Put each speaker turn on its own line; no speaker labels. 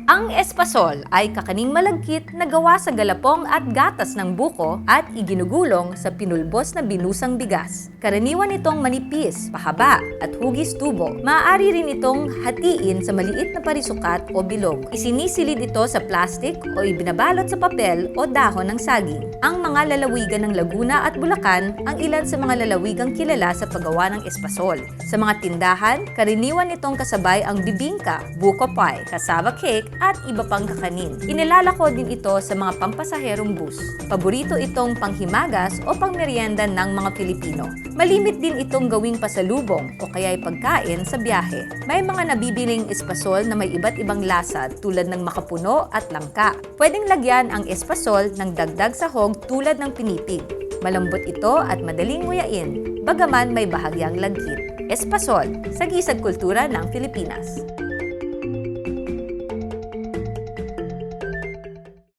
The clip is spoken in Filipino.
Ang espasol ay kakaning malagkit na gawa sa galapong at gatas ng buko at iginugulong sa pinulbos na binusang bigas. Karaniwan itong manipis, pahaba at hugis tubo. Maaari rin itong hatiin sa maliit na parisukat o bilog. Isinisilid ito sa plastik o ibinabalot sa papel o dahon ng saging. Ang mga lalawigan ng Laguna at Bulacan ang ilan sa mga lalawigang kilala sa paggawa ng espasol. Sa mga tindahan, karaniwan itong kasabay ang bibingka, buko pie, cassava cake at iba pang kakanin. Inilalako din ito sa mga pampasaherong bus. Paborito itong panghimagas o pangmeryenda ng mga Pilipino. Malimit din itong gawing pasalubong o kaya'y pagkain sa biyahe. May mga nabibiling espasol na may iba't ibang lasa tulad ng makapuno at langka. Pwedeng lagyan ang espasol ng dagdag sahog tulad ng pinipig. Malambot ito at madaling nguyain, bagaman may bahagyang lagkit. Espasol, sagisag kultura ng Pilipinas.